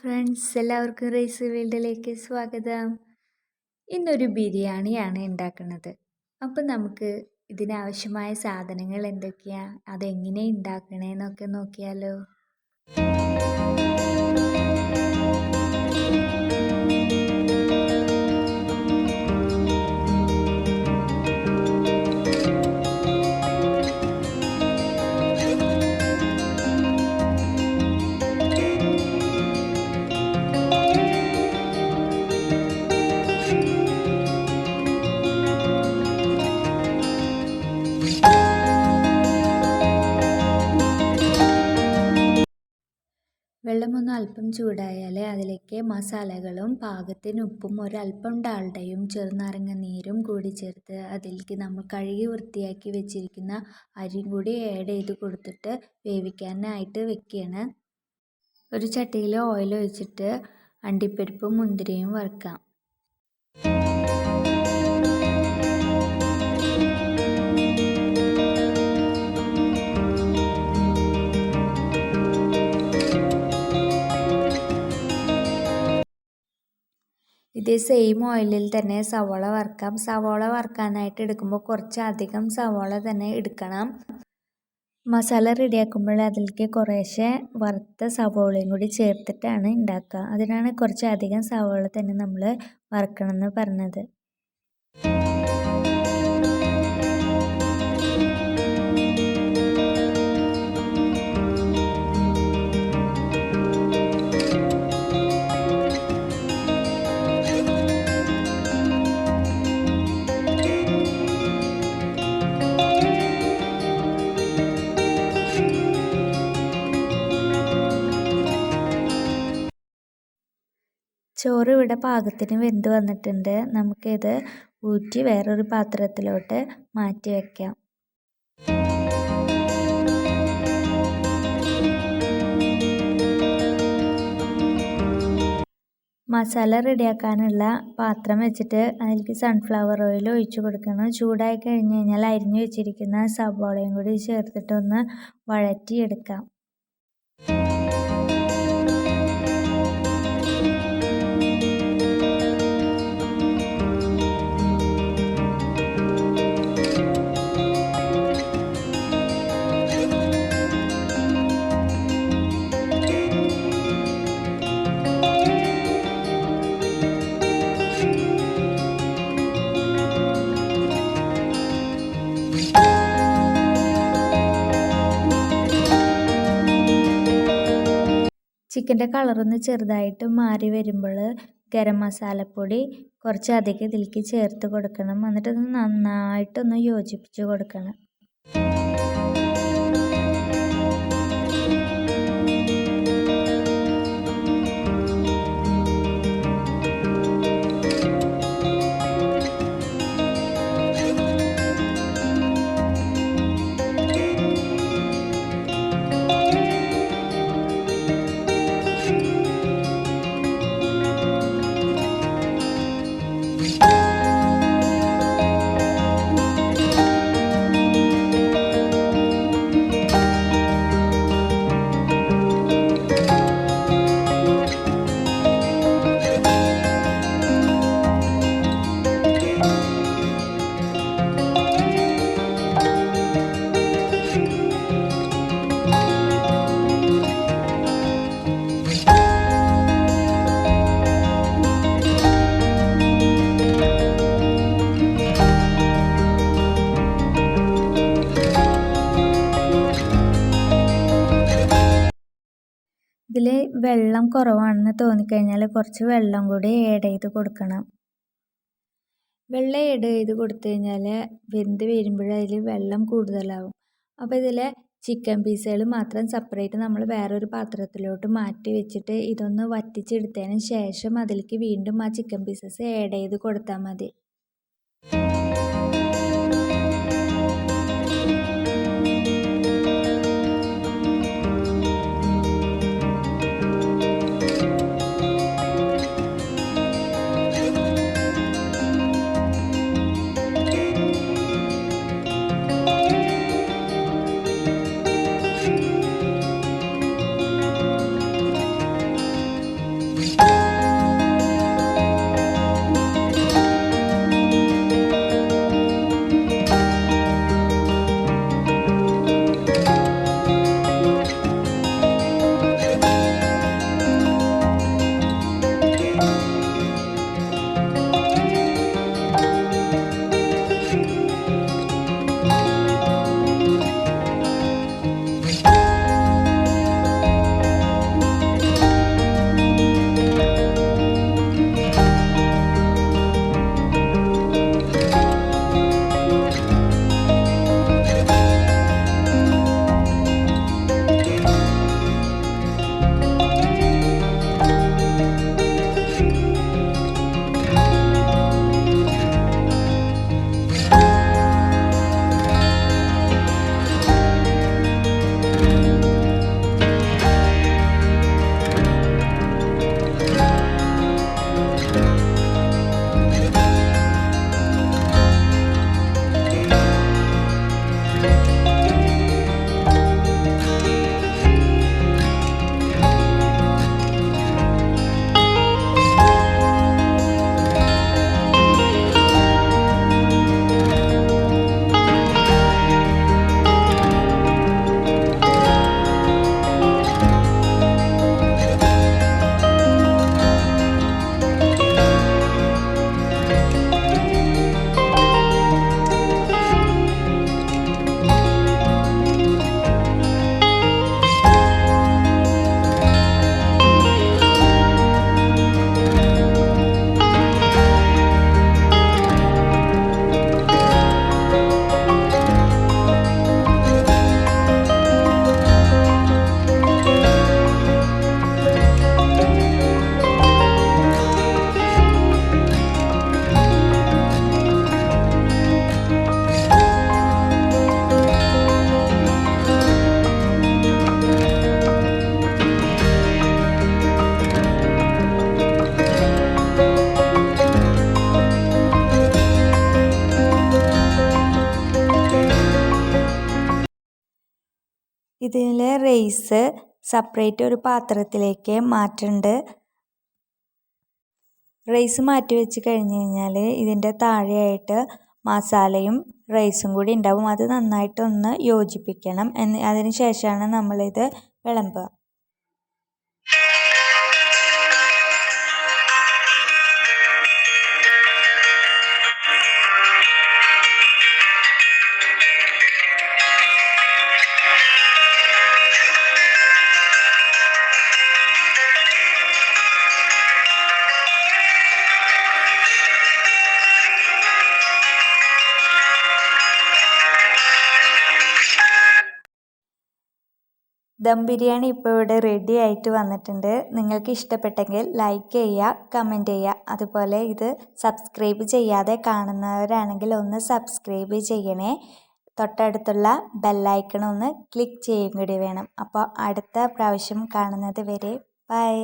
Friends, എല്ലാവർക്കും റൈസുവേൾഡിലേക്ക് സ്വാഗതം. ഇന്നൊരു ബിരിയാണിയാണ് ഉണ്ടാക്കുന്നത്. അപ്പം നമുക്ക് ഇതിനാവശ്യമായ സാധനങ്ങൾ എന്തൊക്കെയാണ്, അതെങ്ങനെ ഉണ്ടാക്കണേന്നൊക്കെ നോക്കിയാലോ. വെള്ളമൊന്ന് അല്പം ചൂടായാൽ അതിലേക്ക് മസാലകളും പാകത്തിന് ഉപ്പും ഒരല്പം ഡാൽഡയും ചെറുനാരങ്ങ നീരും കൂടി ചേർത്ത് അതിലേക്ക് നമ്മൾ കഴുകി വൃത്തിയാക്കി വെച്ചിരിക്കുന്ന അരിയും കൂടി ആഡ് ചെയ്ത് കൊടുത്തിട്ട് വേവിക്കാനായിട്ട് വെക്കുകയാണ്. ഒരു ചട്ടിയിൽ ഓയിൽ ഒഴിച്ചിട്ട് അണ്ടിപ്പരിപ്പും മുന്തിരിയും വറുക്കാം. ഇതേ സെയിം ഓയിലിൽ തന്നെ സവോള വറുക്കാം. സവോള വറുക്കാനായിട്ട് എടുക്കുമ്പോൾ കുറച്ചധികം സവോള തന്നെ എടുക്കണം. മസാല റെഡിയാക്കുമ്പോൾ അതിലേക്ക് കുറേശ്ശെ വറുത്ത സവോളയും കൂടി ചേർത്തിട്ടാണ് ഉണ്ടാക്കുക. അതിനാണ് കുറച്ചധികം സവോള തന്നെ നമ്മൾ വറുക്കണം എന്ന് പറഞ്ഞത്. ചോറ് ഇവിടെ പാകത്തിന് വെന്ത് വന്നിട്ടുണ്ട്. നമുക്കിത് ഊറ്റി വേറൊരു പാത്രത്തിലോട്ട് മാറ്റി വയ്ക്കാം. മസാല റെഡിയാക്കാനുള്ള പാത്രം വെച്ചിട്ട് അതിലേക്ക് സൺഫ്ലവർ ഓയിൽ ഒഴിച്ചു കൊടുക്കണം. ചൂടായി കഴിഞ്ഞ് കഴിഞ്ഞാൽ അരിഞ്ഞു വെച്ചിരിക്കുന്ന സവോളയും കൂടി ചേർത്തിട്ടൊന്ന് വഴറ്റിയെടുക്കാം. ചിക്കൻ്റെ കളറൊന്ന് ചെറുതായിട്ട് മാറി വരുമ്പോൾ ഗരം മസാലപ്പൊടി കുറച്ചധികം ഇതിലേക്ക് ചേർത്ത് കൊടുക്കണം. എന്നിട്ടൊന്ന് നന്നായിട്ടൊന്ന് യോജിപ്പിച്ച് കൊടുക്കണം. ഇതിൽ വെള്ളം കുറവാണെന്ന് തോന്നിക്കഴിഞ്ഞാൽ കുറച്ച് വെള്ളം കൂടി ആഡ് ചെയ്ത് കൊടുക്കണം. വെള്ളം ആഡ് ചെയ്ത് കൊടുത്തു കഴിഞ്ഞാൽ വെന്ത് വരുമ്പോഴതിൽ വെള്ളം കൂടുതലാവും. അപ്പോൾ ഇതിൽ ചിക്കൻ പീസുകൾ മാത്രം സെപ്പറേറ്റ് നമ്മൾ വേറൊരു പാത്രത്തിലോട്ട് മാറ്റി വെച്ചിട്ട് ഇതൊന്ന് വറ്റിച്ചെടുത്തതിന് ശേഷം അതിലേക്ക് വീണ്ടും ആ ചിക്കൻ പീസസ് ആഡ് ചെയ്ത് കൊടുത്താൽ മതി. ഇതിൽ റൈസ് സെപ്പറേറ്റ് ഒരു പാത്രത്തിലേക്ക് മാറ്റുന്നുണ്ട്. റൈസ് മാറ്റി വെച്ച് കഴിഞ്ഞ് കഴിഞ്ഞാൽ ഇതിൻ്റെ താഴെയായിട്ട് മസാലയും റൈസും കൂടി ഉണ്ടാവും. അത് നന്നായിട്ടൊന്ന് യോജിപ്പിക്കണം. അതിന് ശേഷമാണ് നമ്മളിത് വിളമ്പുക. ദം ബിരിയാണി ഇപ്പോൾ ഇവിടെ റെഡി ആയിട്ട് വന്നിട്ടുണ്ട്. നിങ്ങൾക്ക് ഇഷ്ടപ്പെട്ടെങ്കിൽ ലൈക്ക് ചെയ്യുക, കമൻറ്റ് ചെയ്യുക. അതുപോലെ ഇത് സബ്സ്ക്രൈബ് ചെയ്യാതെ കാണുന്നവരാണെങ്കിൽ ഒന്ന് സബ്സ്ക്രൈബ് ചെയ്യണേ. തൊട്ടടുത്തുള്ള ബെല്ലൈക്കൺ ഒന്ന് ക്ലിക്ക് ചെയ്യും കൂടി വേണം. അപ്പോൾ അടുത്ത പ്രാവശ്യം കാണുന്നത് വരെ ബൈ.